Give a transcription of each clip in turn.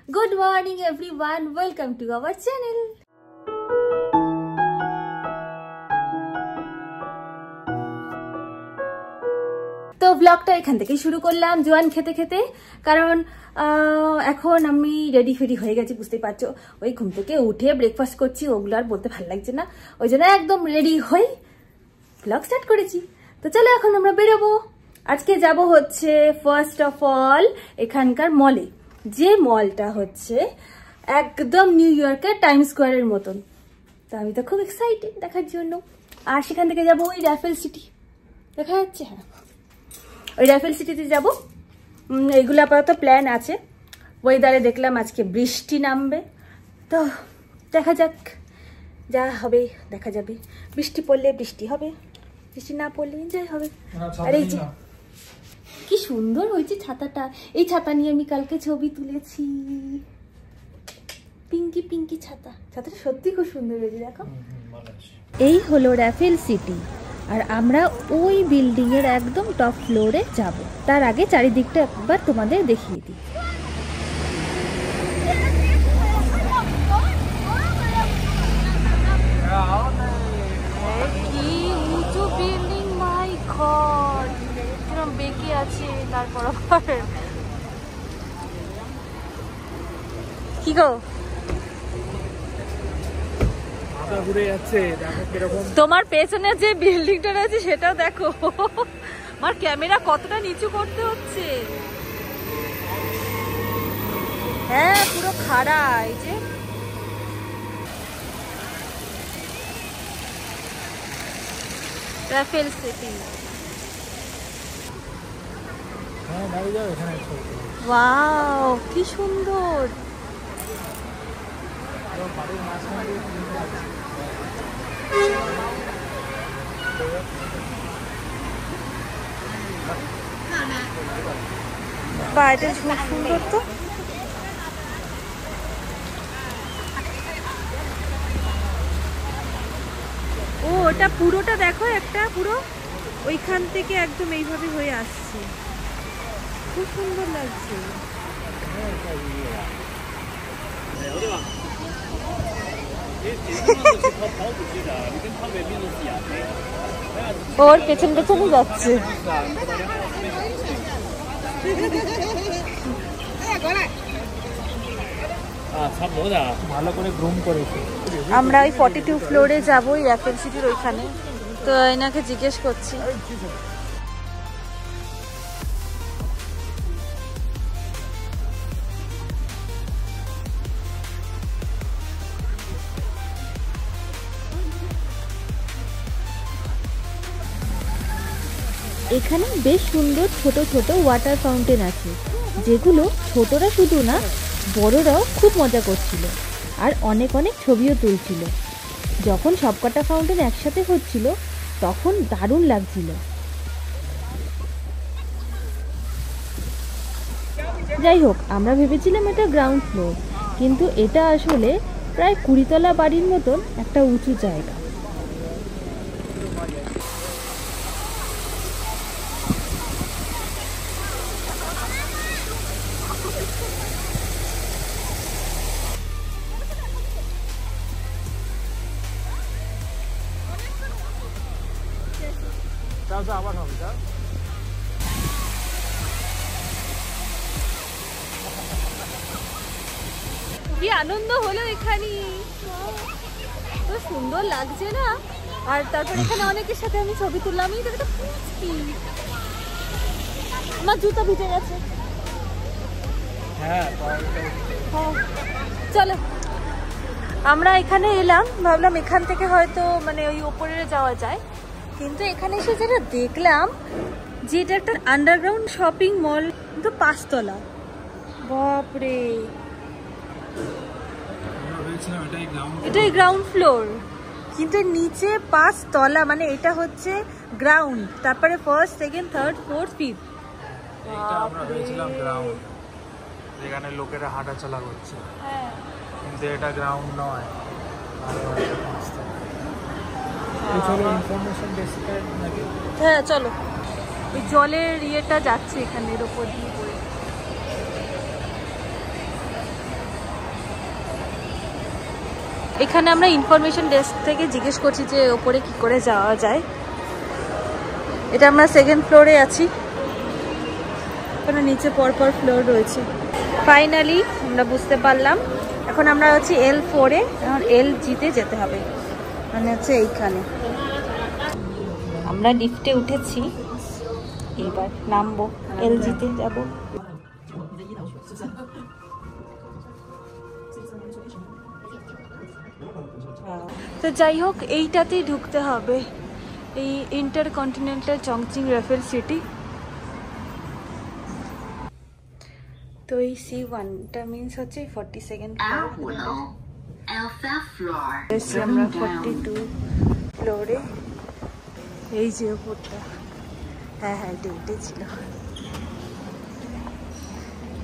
Good morning everyone, welcome to our channel. তো ব্লগটা এখান থেকে শুরু করলাম জোয়ান খেতে খেতে, কারণ এখন আমি রেডি ফেডি হয়ে গেছি, বুঝতেই পারছো। ওই ঘুম থেকে উঠে ব্রেকফাস্ট করছি, ওগুলো আর বলতে ভালো লাগছে না, ওই জন্য একদম রেডি হয়ে ব্লগ স্টার্ট করেছি। তো চলো এখন আমরা বেরোবো। আজকে যাব হচ্ছে ফার্স্ট অফ অল এখানকার মলে, যে মলটা হচ্ছে একদম নিউ ইয়র্কের টাইম স্কোয়ারের মতন। তো আমি তো খুব এক্সাইটেড দেখার জন্য। আর সেখান থেকে যাবো ওই রাফেল সিটি, দেখা যাচ্ছে, হ্যাঁ ওই রাফেল সিটিতে যাবো। এইগুলো আপাতত প্ল্যান আছে। ওয়েদারে দেখলাম আজকে বৃষ্টি নামবে, তো দেখা যাক, যা হবে দেখা যাবে। বৃষ্টি পড়লে বৃষ্টি হবে, বৃষ্টি না পড়লে এনজয় হবে। আর এই যে কি সুন্দর হয়েছে ছাতাটা, এই ছাতা নিয়ে আমি কালকে ছবি তুলেছি, পিঙ্কি পিঙ্কি ছাতা। ছাতাটা সত্যি খুব সুন্দর হয়েছে, দেখো। এই হলো রাফেল সিটি, আর আমরা ওই বিল্ডিং এর একদম টপ ফ্লোরে যাব। তার আগে চারিদিকটা একবার তোমাদের দেখিয়ে দিই। কি উঁচু বিল্ডিং, মাই গড, কিরকম বেঁকে আছে। তারপর কি গো তোমার পেছনে যে বিল্ডিংটা আছে সেটাও দেখো। আমার ক্যামেরা কতটা নিচু করতে হচ্ছে। হ্যাঁ পুরো খাড়া। এই যে রাফেল সিটি, ওয়াও কি সুন্দর। বাইরে খুব সুন্দর। তো ও ওটা পুরোটা দেখো, একটা পুরো ওইখান থেকে একদম এইভাবে হয়ে আসছে, খুব সুন্দর লাগছে। ওর পেছন পেছনে যাচ্ছে। ভালো করে গ্রুম করেছে। আমরা ওই 42 ফ্লোরে যাবো, ওই রাফেল সিটির ওইখানে। তো এনাকে জিজ্ঞেস করছি। এখানে বেশ সুন্দর ছোট ছোট ওয়াটার ফাউন্টেন আছে, যেগুলো ছোটরা শুধু না বড়রাও খুব মজা করছিল, আর অনেক অনেক ছবিও তুলছিল। যখন সবকটা ফাউন্টেন একসাথে হচ্ছিল তখন দারুণ লাগছিল। যাই হোক, আমরা ভেবেছিলাম এটা গ্রাউন্ড ফ্লোর, কিন্তু এটা আসলে প্রায় 20 তলা বাড়ির মতন একটা উঁচু জায়গা। কি আনন্দ হলো এখানে, তো সুন্দর লাগছে না। আর তারপর এখানে অনেকের সাথে আমি ছবি তুললাম। আমার জুতা ভিজে গেছে। চলো আমরা এখানে এলাম, ভাবলাম এখান থেকে হয়তো মানে ওই ওপরে যাওয়া যায়, কিন্তু এখানে এসে যেটা দেখলাম যে এটা একটা আন্ডারগ্রাউন্ড শপিং মল, কিন্তু 5 তলা। বাপরে, এটাই গ্রাউন্ড ফ্লোর, কিন্তু নিচে 5 তলা, মানে এটা হচ্ছে গ্রাউন্ড, তারপরে first, second, third, fourth, fifth. আমরা ভেবেছিলাম গ্রাউন্ড, যেখানে লোকেরা হাঁটাচলা করছে, কিন্তু এটা গ্রাউন্ড নয়। হ্যাঁ চলো, ওই জলের ইয়েটা যাচ্ছে এখানের ওপর দিয়ে। এখানে আমরা ইনফরমেশন ডেস্ক থেকে জিজ্ঞেস করছি যে ওপরে কি করে যাওয়া যায়। এটা আমরা সেকেন্ড ফ্লোরে আছি, ওখানে নিচে পরপর ফ্লোর রয়েছে। ফাইনালি আমরা বুঝতে পারলাম এখন আমরা হচ্ছে L4-এ, এখন LG-তে যেতে হবে, মানে হচ্ছে এইখানে। আমরা লিফটে উঠেছি, এবার নামবো, LG-তে যাবো। তো যাই হোক, এইটাতেই ঢুকতে হবে, এই ইন্টারকন্টিনেন্টাল চংচিং রাফেল সিটি। তো এই C1টা মিন্স হচ্ছে 42nd আমরা 42 ফ্লোরে। এই যে উপরটা, হ্যাঁ হ্যাঁ এটাই ছিল,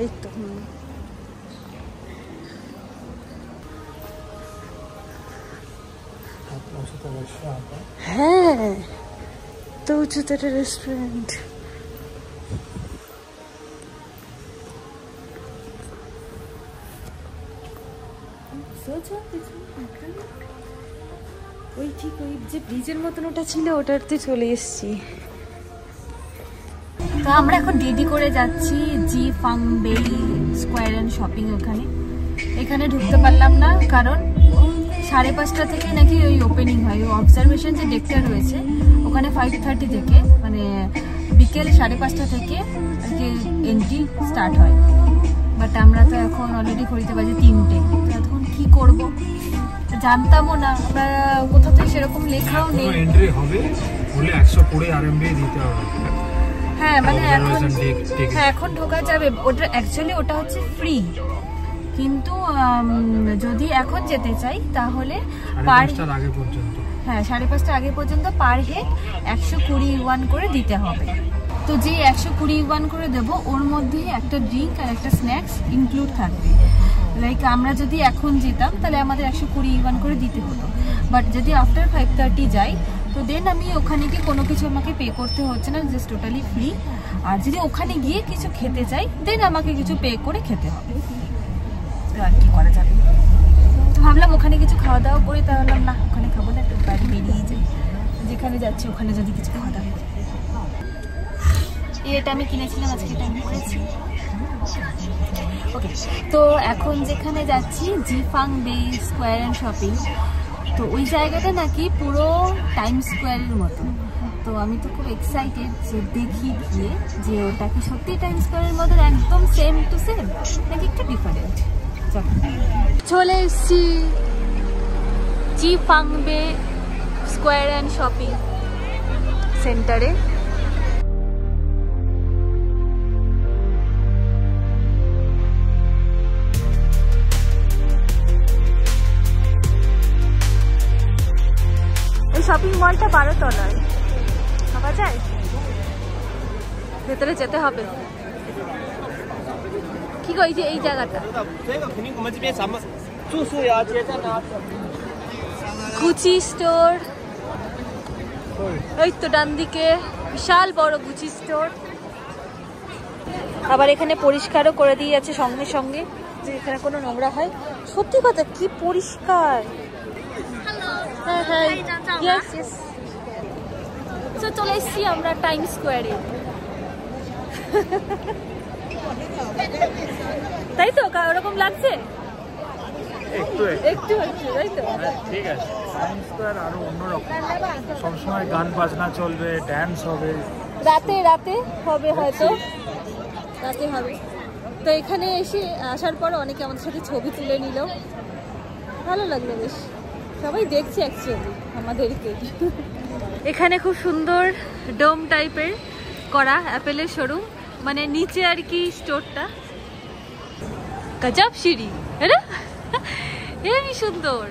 এই তো। হ্যাঁ তো উঁচুতে রেস্টুরেন্ট। ওই ঠিক ওই যে ব্রিজের মতন ওটা ছিল, ওটাতে চলে এসেছি। তো আমরা এখন রেডি করে যাচ্ছি জি ফাং বেই স্কোয়ার অ্যান্ড শপিং। এখানে ঢুকতে পারলাম না, কারণ 5:30 থেকে নাকি ওই ওপেনিং হয়। অবজারভেশন যে ডেকটা রয়েছে ওখানে 5:30 থেকে, মানে বিকেল 5:30 থেকে আর কি এন্ট্রি স্টার্ট হয়। বাট আমরা তো এখন অলরেডি ঘড়িতে বাজে 3টে, তো এখন কি করব জানতামও না, আমরা কোথাও থেকে সেরকম লেখাও নেই। এন্ট্রি হবে বলে 120 RMB দিতে হবে। হ্যাঁ মানে এখন ঢোকা যাবে। ওটা অ্যাকচুয়ালি ওটা হচ্ছে ফ্রি, কিন্তু যদি এখন যেতে চাই তাহলে পার আগে পর্যন্ত, হ্যাঁ 5:30 আগে পর্যন্ত পার হেড 120 ইউয়ান করে দিতে হবে। তো যে 120 ইউয়ান করে দেব, ওর মধ্যে একটা ড্রিঙ্ক আর একটা স্ন্যাক্স ইনক্লুড থাকবে। লাইক আমরা যদি এখন যেতাম তাহলে আমাদের 120 ইউয়ান করে দিতে হতো, বাট যদি আফটার 5:30 যাই তো দেন আমি ওখানে গিয়ে কোনো কিছু আমাকে পে করতে হচ্ছে না, জাস্ট টোটালি ফ্রি। আর যদি ওখানে গিয়ে কিছু খেতে চাই দেন আমাকে কিছু পে করে খেতে হবে। আর কি করা যাবে, তো ভাবলাম ওখানে কিছু খাওয়া দাওয়া করি, তাহলে না ওখানে খাবো না, একটু বাইরে বেরিয়ে যাই, যেখানে যাচ্ছি ওখানে যদি কিছু খাওয়া দাওয়া। এটা আমি কিনেছিলাম আজকে, এটা আমি করেছি। ওকে, তো এখন যেখানে যাচ্ছি জি ফাং বেই স্কোয়ার অ্যান্ড শপিং, তো ওই জায়গাটা নাকি পুরো টাইম স্কোয়ারের মতো। তো আমি তো খুব এক্সাইটেড যে দেখি গিয়ে যে ওটা কি সত্যি টাইম স্কোয়ারের মতো একদম সেম টু সেম নাকি একটু ডিফারেন্ট। চলে এসছি জি ফাং বেই স্কোয়ার অ্যান্ড শপিং সেন্টারে। এই শপিং মলটা 12 তলায়, ভাবা যায়? ভেতরে যেতে হবে। কি গো, এই যে এই জায়গাটা গুচি স্টোর, এই তো ডান দিকে বিশাল বড় গুচি স্টোর। আবার এখানে পরিষ্কারও করে দিয়ে আছে সঙ্গে সঙ্গে, যে এখানে কোনো নোংরা হয়। সত্যি কথা, কি পরিষ্কার। হ্যাঁ হ্যাঁ, ইয়েস ইয়েস। তো চলে এসছি আমরা টাইম স্কোয়ারে, তাই তো? ওরকম লাগছে একটু একটু, তাই তো? ঠিক আছে, টাইম স্কোয়ার আরো অন্যরকম, সবসময় গান বাজনা চলবে, ড্যান্স হবে, রাতে রাতে হবে, হয়তো রাতে হবে। তো এখানে এসে আসার পর অনেকে আমাদের সাথে ছবি তুলে নিল, ভালো লাগলো বেশ, সবাই দেখছে অ্যাকচুয়ালি আমাদেরকে। এখানে খুব সুন্দর ডোম টাইপের করা অ্যাপেলের শোরুম, মানে নিচে আর কি স্টোরটা। গজব সিঁড়ি, হেবি সুন্দর।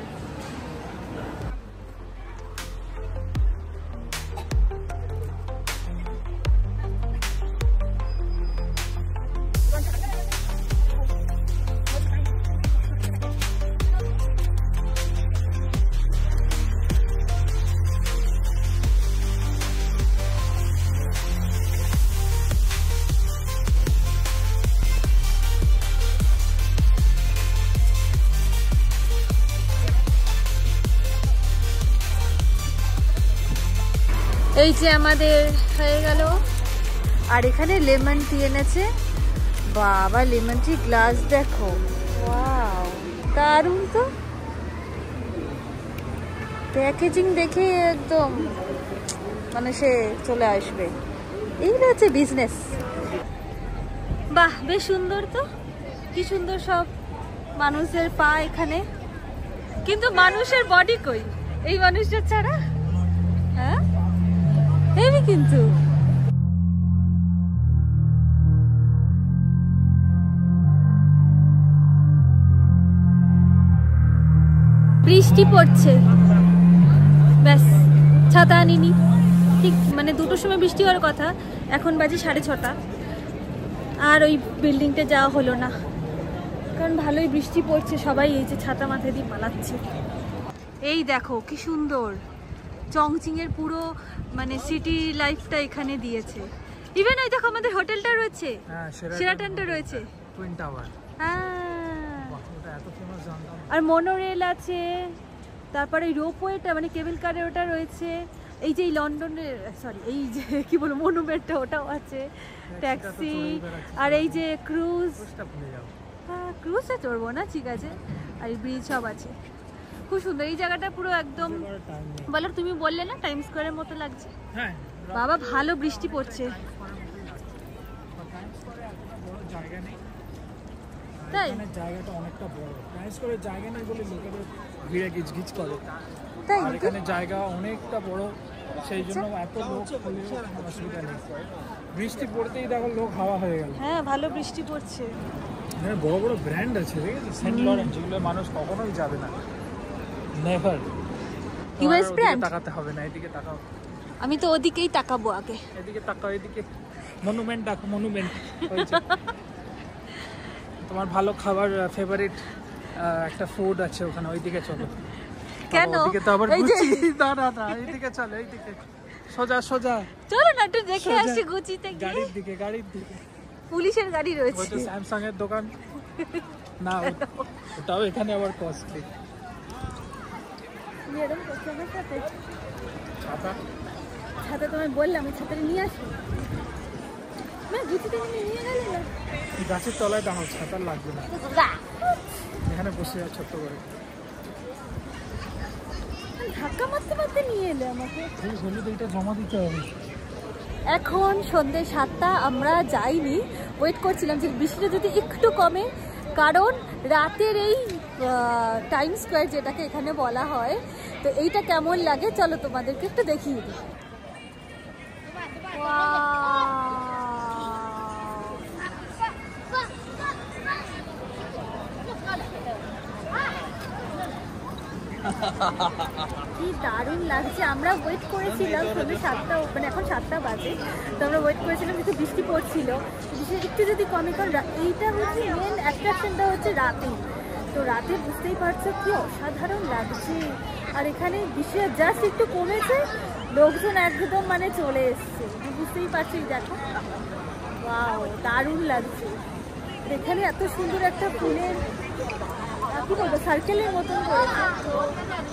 এই যে আমাদের হয়ে গেল। আর এখানে লেমন টি এনেছে। বাবা, লেমন টি গ্লাস দেখো, ওয়াও দারুণ তো। প্যাকেজিং দেখে একদম মানে সে চলে আসবে। এই হচ্ছে বিজনেস। বাহ, বেশ সুন্দর তো, কি সুন্দর সব মানুষের পা এখানে। কিন্তু মানুষের বডি কই এই মানুষটা ছাড়া? হ্যাঁ, হেভি কিন্তু। বৃষ্টি পড়ছে, ব্যাস ছাতা আনিনি। ঠিক মানে 2টোর সময় বৃষ্টি হওয়ার কথা, এখন বাজে 6:30। আর ওই বিল্ডিংটা যাওয়া হলো না, কারণ ভালোই বৃষ্টি পড়ছে। সবাই এই যে ছাতা মাথায় দিয়ে পালাচ্ছে। এই দেখো কি সুন্দর, চংচিং এর পুরো মানে সিটি লাইফটা এখানে দিয়েছে। ইভেন ওই দেখো আমাদের হোটেলটা রয়েছে, শেরাটনটা রয়েছে, টুইন টাওয়ার। হ্যাঁ, ওটা এত ফেমাস জানতাম। আর মনোরেল আছে, তারপরে রোপওয়েটা মানে কেবল কারের ওটা রয়েছে। এই যে লন্ডনের সরি এই যে কি বলবো মনুমেন্টটা, ওটাও আছে, ট্যাক্সি। আর এই যে ক্রুজ, হ্যাঁ ক্রুজে চড়বো না, ঠিক আছে। আর এই ব্রিজ সব আছে, খুব সুন্দর এই জায়গাটা পুরো একদম। বলো, তুমি বললে না টাইম স্কোয়ারের মতো লাগছে। বাবা ভালো বৃষ্টি পড়ছে, তাই জায়গাটা অনেকটা বড়। টাইম স্কোয়ারের জায়গা নেই বলে লোকেদের ভিড়ে গিজগিজ করে, তাই আর এখানে জায়গা অনেকটা বড়, সেই জন্য এত লোক হলে অসুবিধা নেই। বৃষ্টি পড়তেই দেখো লোক হাওয়া হয়ে গেল। হ্যাঁ, ভালো বৃষ্টি পড়ছে। এখানে বড় বড় ব্র্যান্ড আছে, ঠিক আছে, সেন্ট লরেন্স, যেগুলো মানুষ কখনোই যাবে না, নেভার। ইউএস ব্র্যান্ড তাকাতে হবে না, এদিকে তাকাও। আমি তো ওদিকেই তাকাবো আগে। এদিকে তাকাও, এদিকে মনুমেন্ট দেখো, মনুমেন্ট। তোমার ভালো খাবার ফেভারিট একটা ফুড আছে ওখানে, ওইদিকে চলো। কেন? ওইদিকে তো আবার গুচি। না না না, এইদিকে চলো, এইদিকে সোজা সোজা চলো না, একটু দেখে আসি গুচিতে গিয়ে। গাড়ির দিকে, গাড়ির দিকে পুলিশের গাড়ি রয়েছে। ওই তো স্যামসাং এর দোকান না, ওটাও এখানে আবার কস্টলি। ছাতা, ছাতা তোমায় বললাম আমি ছাতাটা নিয়ে আসি না, গুচিতে নিয়ে গেলে না। গাছের তলায় দাঁড়াও, ছাতা লাগবে না, এখানে বসে যাও ছোট্ট করে। ধাক্কা মারতে মারতে নিয়ে এলে আমাকে। হলুদ এইটা জমা দিতে হবে। এখন সন্ধ্যে 7টা, আমরা যাইনি, ওয়েট করছিলাম যে বৃষ্টিটা যদি একটু কমে, কারণ রাতের এই টাইম স্কোয়ার যেটাকে এখানে বলা হয়, তো এইটা কেমন লাগে চলো তোমাদেরকে একটু দেখিয়ে দিই। কি দারুণ লাগছে। আমরা ওয়েট করেছিলাম সন্ধ্যে 7টা, মানে এখন 7টা বাজে, তো আমরা ওয়েট করেছিলাম কিন্তু বৃষ্টি পড়ছিল, বৃষ্টি একটু যদি কমে, কারণ এইটা হচ্ছে মেন অ্যাট্রাকশনটা হচ্ছে রাতে। তো রাতে বুঝতেই পারছো কি অসাধারণ লাগছে। আর এখানে বৃষ্টি জাস্ট একটু কমেছে, লোকজন একদম মানে চলে এসছে, বুঝতেই পারছি। দেখো ওয়াও, দারুণ লাগছে। এখানে এত সুন্দর একটা ফুলের কি বলবো সার্কেলের মতন করেছে,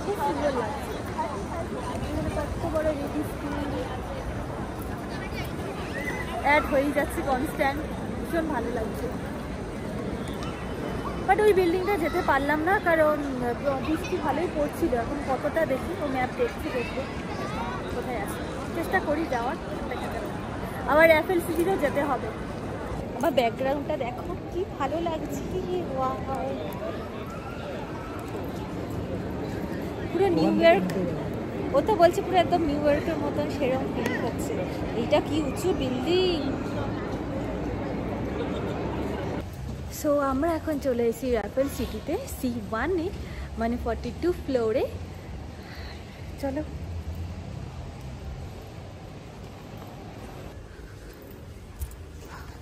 খুব সুন্দর লাগছে। কত বড় রেডি অ্যাড হয়ে যাচ্ছে কনস্ট্যান্ট, ভীষণ ভালো লাগছে। বাট ওই বিল্ডিংটা যেতে পারলাম না, কারণ বৃষ্টি ভালোই পড়ছিল। এখন কতটা দেখি, ও ম্যাপ দেখছি, দেখবো কোথায় আছে, চেষ্টা করি যাওয়ার। আবার অ্যাপেল সিটিতেও যেতে হবে। আমার ব্যাকগ্রাউন্ডটা দেখো কি ভালো লাগছে, পুরো নিউ ইয়র্ক। ও তো বলছে পুরো একদম নিউ ইয়র্কের মতন সেরকম ফিল হচ্ছে। এইটা কি উঁচু বিল্ডিং। সো আমরা এখন চলে এসেছি অ্যাপেল সিটিতে, C1-এ, মানে 42 ফ্লোরে। চলো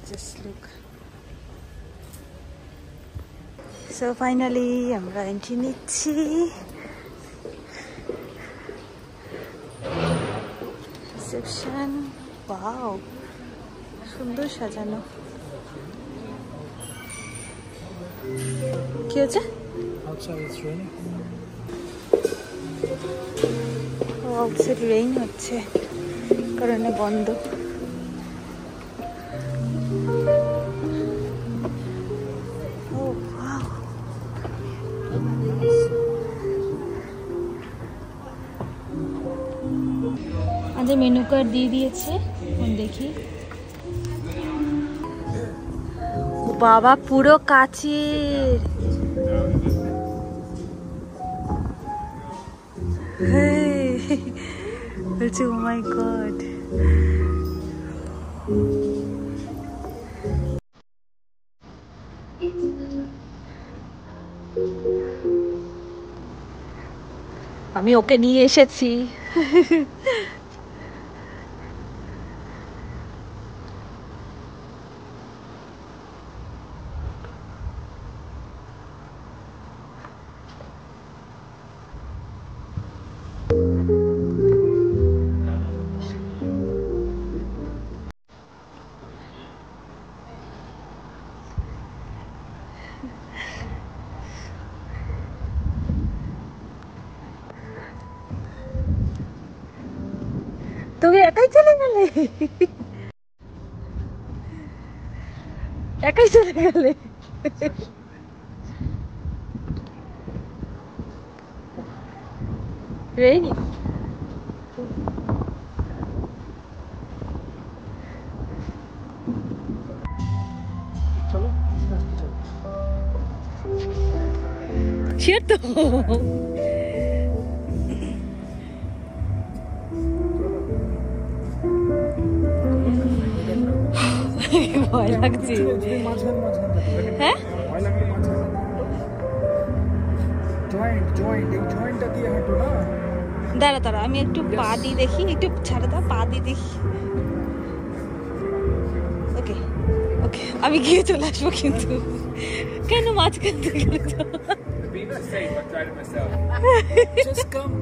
জাস্ট লুক। সো ফাইনালি আমরা এন্ট্রি নিচ্ছি। রিসেপশন, ওয়াও সুন্দর সাজানো। কি হচ্ছে? আউটসাইড রেইন হচ্ছে। কারণে বন্ধ। আজ মেনু কার্ড দিয়ে দিয়েছে, দেখি। বাবা পুরো কাচের। বলছে ও মাই গড। আমি ওকে নিয়ে এসেছি। তুমি একাই চলে গেলে, একাই চলে গেলে। রেনি চলো cierto. ভয় লাগছে। হ্যাঁ দাঁড়া দাঁড়া, আমি একটু পা দিয়ে দেখি, একটু ছাড়া দাও, পা দিয়ে দেখি। ওকে ওকে, আমি গিয়ে চলে আসবো, কিন্তু কেন মাঝখান থেকে Just come.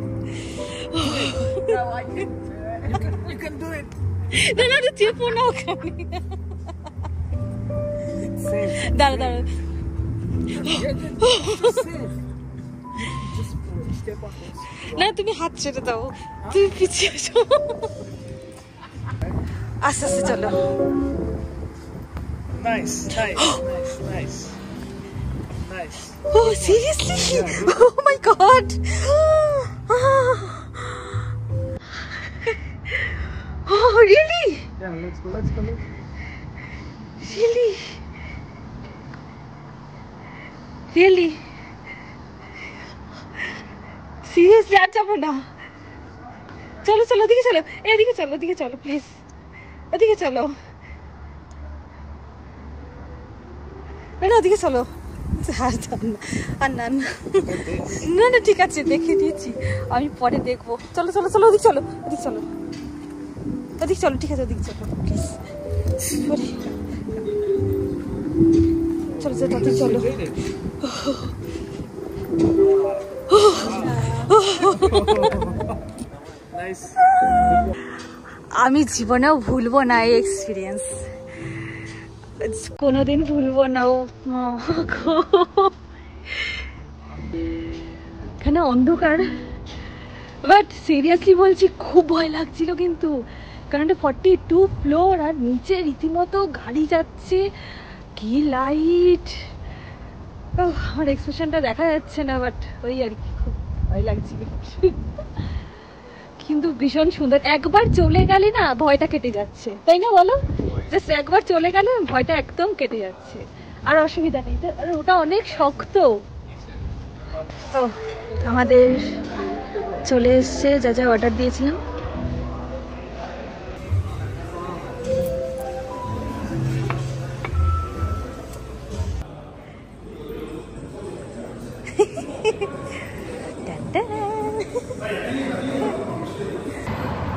No, I can. You can do it. না না, চেপো না ওখানে। It's safe. দাঁড়া দাঁড়া, Just step on this. না তুমি হাত ছেড়ে দাও, তুমি পিছিয়ে এসো। আস্তে আস্তে চলো। Nice, nice, nice, nice. Nice. Oh, seriously? Yeah. Oh my god. Oh, really? Yeah, let's go, let's go. Really? Really? Seriously, আর যাবো না। চলো চলো, ওদিকে চলো, এদিকে চলো, ওদিকে চলো প্লিজ, ওদিকে চলো, না ওদিকে চলো। আর না না না, ঠিক আছে, দেখে দিয়েছি, আমি পরে দেখবো। চলো চলো চলো, ওদিকে চলো, ওদিকে চলো, ওদিকে চলো, ঠিক আছে, ওদিকে চলো প্লিজ। চলো চলো, ওদিকে চলো। আমি জীবনেও ভুলবো না এই এক্সপিরিয়েন্স, কোনোদিন ভুলবো না। ও এখানে অন্ধকার, বাট সিরিয়াসলি বলছি খুব ভয় লাগছিল, কিন্তু কারণ 42 ফ্লোর আর নিচে রীতিমতো গাড়ি যাচ্ছে, কি লাইট। আমার এক্সপ্রেশনটা দেখা যাচ্ছে না, বাট ওই আর কি, খুব ভয় লাগছিল, কিন্তু ভীষণ সুন্দর। একবার চলে গেলে না ভয়টা কেটে যাচ্ছে, তাই না বলো? জাস্ট একবার চলে গেলে ভয়টা একদম কেটে যাচ্ছে, আর অসুবিধা নেই। আর ওটা অনেক শক্ত। তো আমাদের চলে এসছে যা যা অর্ডার দিয়েছিলাম।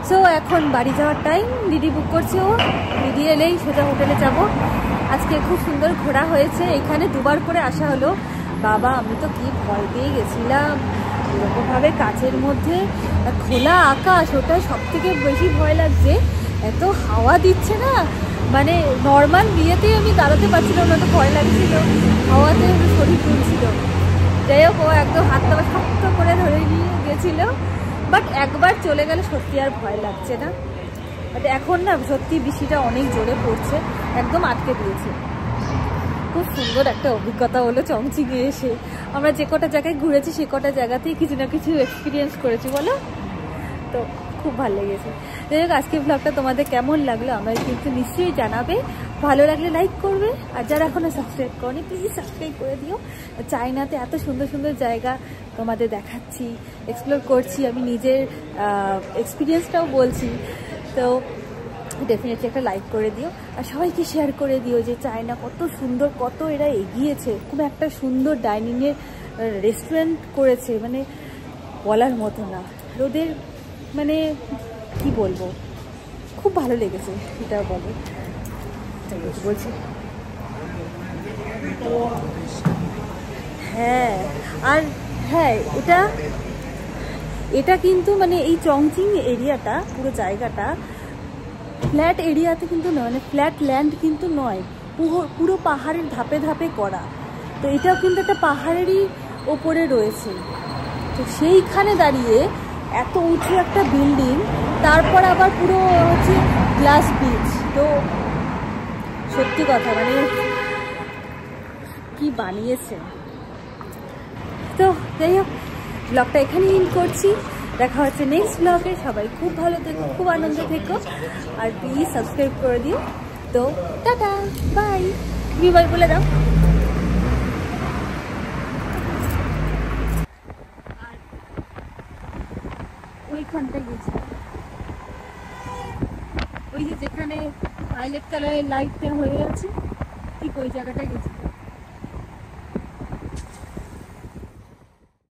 সো এখন বাড়ি যাওয়ার টাইম। দিদি বুক করছে, ও দিদি এলেই সোজা হোটেলে যাব। আজকে খুব সুন্দর ঘোরা হয়েছে, এখানে দুবার করে আসা হলো। বাবা আমি তো কি ভয় পেয়ে গেছিলাম, এরকমভাবে কাচের মধ্যে খোলা আকাশ, ওটা সব থেকে বেশি ভয় লাগছে। এত হাওয়া দিচ্ছে না, মানে নর্মাল বিয়েতেই আমি দাঁড়াতে পারছিলাম না, তো ভয় লাগছিল, হাওয়াতে শরীর তুলছিল। যাই হোক, ও একদম হাতটা শক্ত করে ধরে নিয়ে গেছিল, বাট একবার চলে গেলে সত্যি আর ভয় লাগছে না। বাট এখন না সত্যি বৃষ্টিটা অনেক জোরে পড়ছে, একদম আটকে দিয়েছে। খুব সুন্দর একটা অভিজ্ঞতা হলো চংচিংয়ে এসে। আমরা যে কটা জায়গায় ঘুরেছি সে কটা জায়গাতেই কিছু না কিছু এক্সপিরিয়েন্স করেছি বলো, তো খুব ভালো লেগেছে। যাই হোক, আজকের ব্লগটা তোমাদের কেমন লাগলো আমায় কিন্তু নিশ্চয়ই জানাবে। ভালো লাগলে লাইক করবে, আর যারা এখনো সাবস্ক্রাইব করনি প্লিজ সাবস্ক্রাইব করে দিও। চায়নাতে এত সুন্দর সুন্দর জায়গা তোমাদের দেখাচ্ছি, এক্সপ্লোর করছি, আমি নিজের এক্সপিরিয়েন্সটাও বলছি। তো ডেফিনেটলি একটা লাইক করে দিও, আর সবাইকে শেয়ার করে দিও যে চায়না কত সুন্দর, কত এরা এগিয়েছে। খুব একটা সুন্দর ডাইনিংয়ের রেস্টুরেন্ট করেছে, মানে বলার মতো না। ওদের মানে কি বলবো, খুব ভালো লেগেছে, এটা বলে বলছি। হ্যাঁ, আর হ্যাঁ, এটা কিন্তু মানে এই চংচিং এরিয়াটা, পুরো জায়গাটা ফ্ল্যাট এরিয়াতে কিন্তু নয়, মানে ফ্ল্যাট ল্যান্ড কিন্তু নয়, পুরো পাহাড়ের ধাপে ধাপে করা। তো এটাও কিন্তু একটা পাহাড়েরই ওপরে রয়েছে। তো সেইখানে দাঁড়িয়ে এত উঁচু একটা বিল্ডিং, তারপর আবার পুরো হচ্ছে গ্লাস ব্রিজ। তো সত্যি কথা মানে কি বানিয়েছে। তো যাই হোক, ব্লগটা এখানেই এন্ড করছি। দেখা হচ্ছে নেক্সট ব্লগে। সবাই খুব ভালো থেকো, খুব আনন্দ থেকো, আর প্লিজ সাবস্ক্রাইব করে দিও। তো টাটা, বাই। তুমি বাই বলে দাও। ওইখানটায় গেছি, ওই যে যেখানে ভায়োলেট কালারের লাইটটা হয়ে আছে, ঠিক ওই জায়গাটায় গেছি।